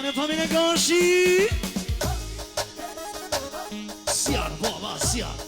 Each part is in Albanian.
Në familje Gashi Sjar, baba, sjar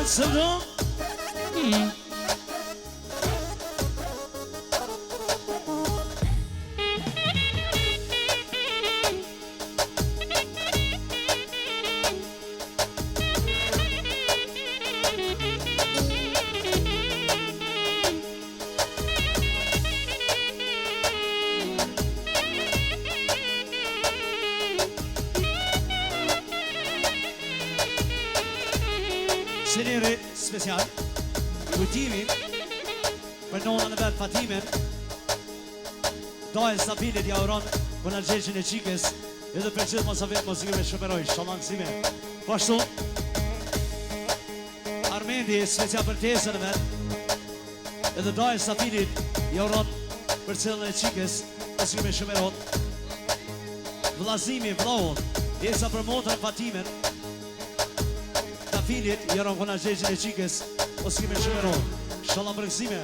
Sëvdo Sheneri special kujtimin për nona në vetë Fatimen Dajë stabilit ja uron për në gjeqin e qikes edhe për qëtë mos a vetë muzikëve shëmeroj shalangësime Pashtu Armendi special për tesën e vetë edhe dajë stabilit ja uron për qëllën e qikes muzikëve shëmerot Vlazimi, vlohon Jesa për motën Fatimen Filit, jaron këna gjegjën e qikes O s'kime shëmeron Shala mërëksime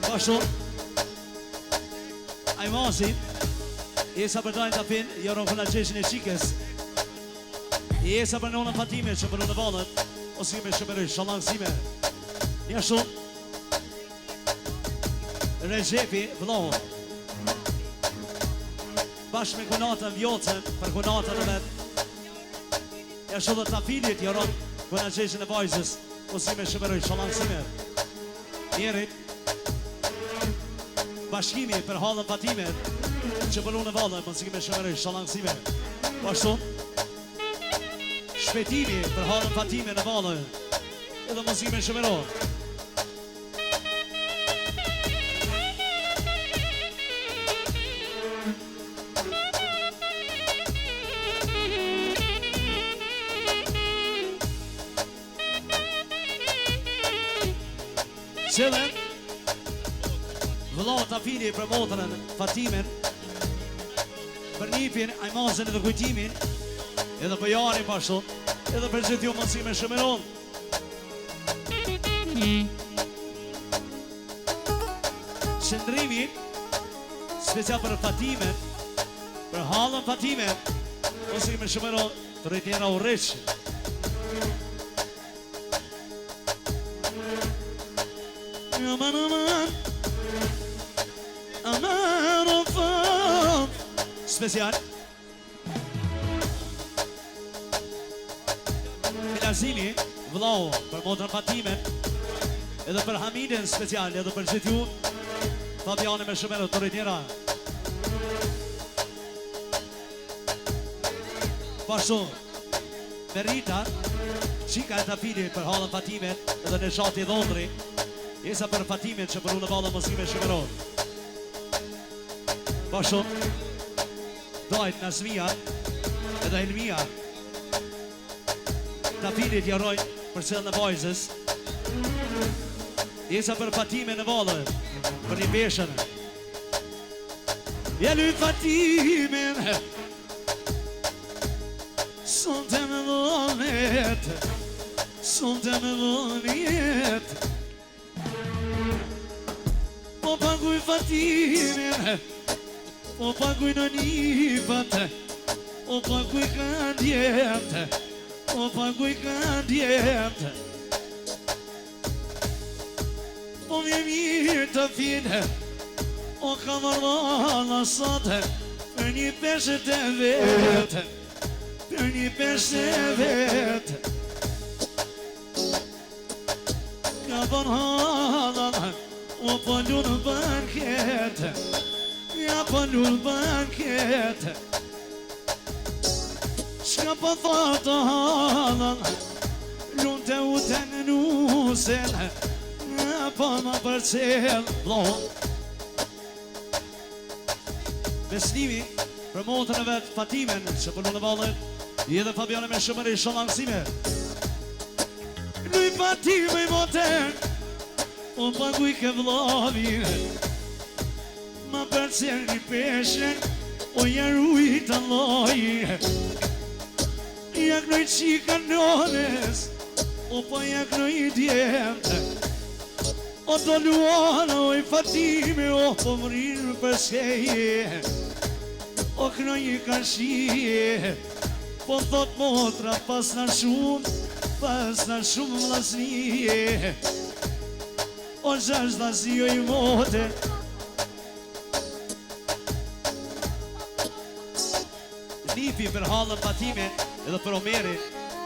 Pashtu Ajmazin Jesa për dajnë tapin Jaron këna gjegjën e qikes Jesa për nona Fatime Që për në valët O s'kime shëmeron Shala mërëksime Një shumë Rejepi vlohon Bashkë me kunatën vjocën Për kunatën e vetë Ja shumë dhe të afilit jaron Këna gjeshën e vajzës O si me shëmëroj shalangësime Njerit Bashkimi për halën Fatime Që përru në valën Më si me shëmëroj shalangësime Pashtu Shpetimi për halën Fatime në valën Edhe më si me shëmëroj Qëllën Vëllat afili për motërën Fatimen Për nipin, ajmazën edhe kujtimin Edhe për jarin pashtu Edhe për gjithë ju mësi me shëmeron Qëndrimi Special për Fatimen Për halën Fatimen Mësi me shëmeron Të rejtjera u rreqë Aman, aman Aman o fam Special Milazimi Vlau për motën Fatimen Edhe për Hamidin special Edhe për gjithë ju Fabiane me shumere të rejtjera Pashtu Merita Qika e tapili për halën Fatimen Edhe në shati dhondri Jesa për Fatimin që përru në valë mësime shëmëron Pashtu Dajt Nazmia Edhe Elmia Tafilit jarojnë për cëllë në vajzës Jesa për Fatimin në valë Për një beshën Jelu Fatimin Son të me vonet Son të me vonet Po paguj Fatimin Po paguj në nifat Po paguj këndjet Po paguj këndjet Po vje mirë të finë O ka marrë sate Për një peshet e vetë Për një peshet e vetë Ka përhalan O pëllu në banket Ja pëllu në banket Shka për thata halan Lunë të uten në nusen po më përcel vlohon Beslimi për motën e vetë Fatimen që përnu në valën I edhe Fabiane me shumëri shumë angësime Luj Fatime I motën O paguj ke vlavin Ma përcel një peshen O jaruj të lojin Jak nëj qika nënes O pa jak nëj djemt O do luana o I Fatime O po mërin për skeje O kënoj I kashije Po thot motra pas në shumë vlasnije O gjash dhazio I mote Nipi për halën Fatime edhe për Omeri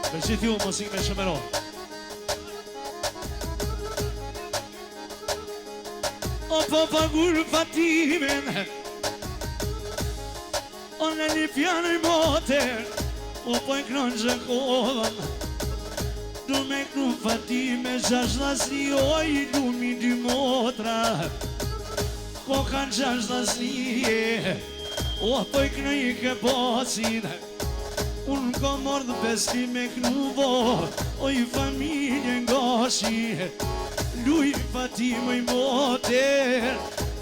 për gjithë ju mosik me shëmeron O po pagur Fatimen O në një pjanë I moter O po I knonë gjëkodhën Du me knu Fatime gjash lasni O I du mi dy motra Ko kanë gjash lasni O po I knoj I ke bacin Unë ka mardhë besli me knuvo O I familje ngashi Luj Fatime I moter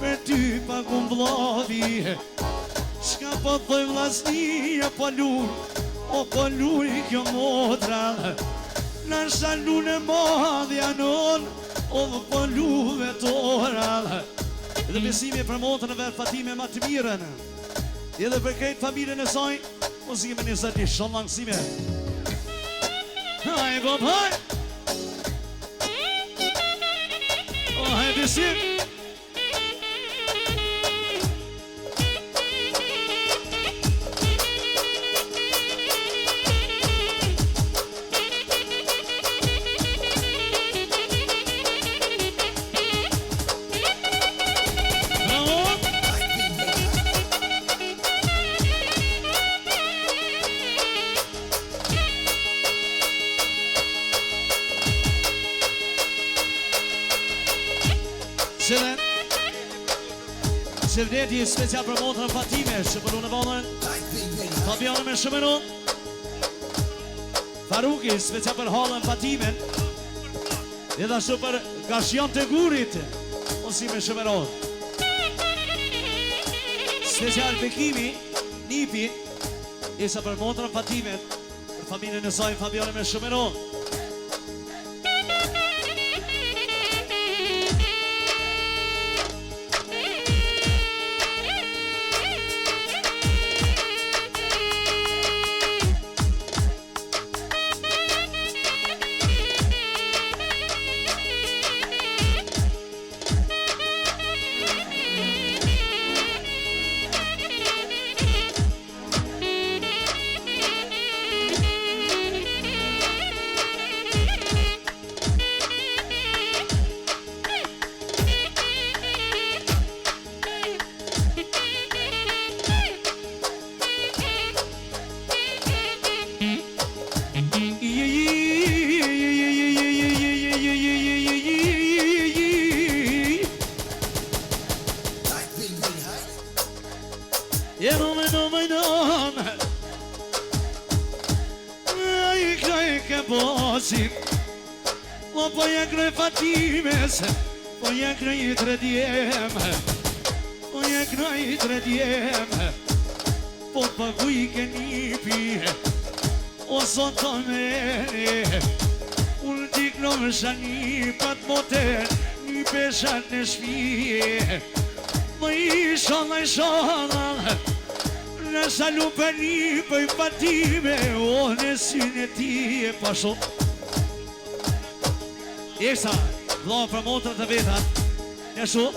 Për ty pa kum vladhi Shka po thoj vlasnia po luj O po luj kjo motra Në shalu në madhja non O po luve tora Dhe besimi për motën e vetë Fatime ma të miren Edhe për krejt familjen e saj Muzikë me një zëti shumë langësime Haj, bom, haj O, haj, besim Shëvdeti special për motën Fatime që përnu në valën Fabiane me shëmeron Faruki special për halën Fatime Edhe ashtu për Gashion të gurit Osi me shëmeron Special Bekimi Nipi Isa për motën Fatime Për familjen e saj Fabiane me shëmeron O po jakroj Fatimes Po jakroj I tredjem Po jakroj I tredjem Po paguj ke nipi O sot të mene Unë t'i knomë shani pat moter Një peshat në shpije Më I shala Në shalu për një për Fatime O në synë e ti e pashot Eksa, vla për motrë të vetat Në shu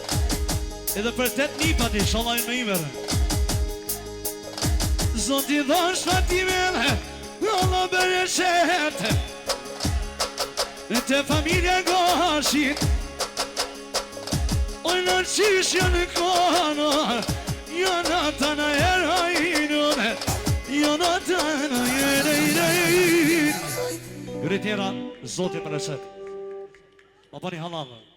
Edhe për 8 nipat I shalajnë me imere Zoti dhash Fatime Alla bërë shetë Të familje gashit O në qishë në kona Jonatana erajinone Jonatana erajin Kritera, Zoti për rësët. Ma bani halal.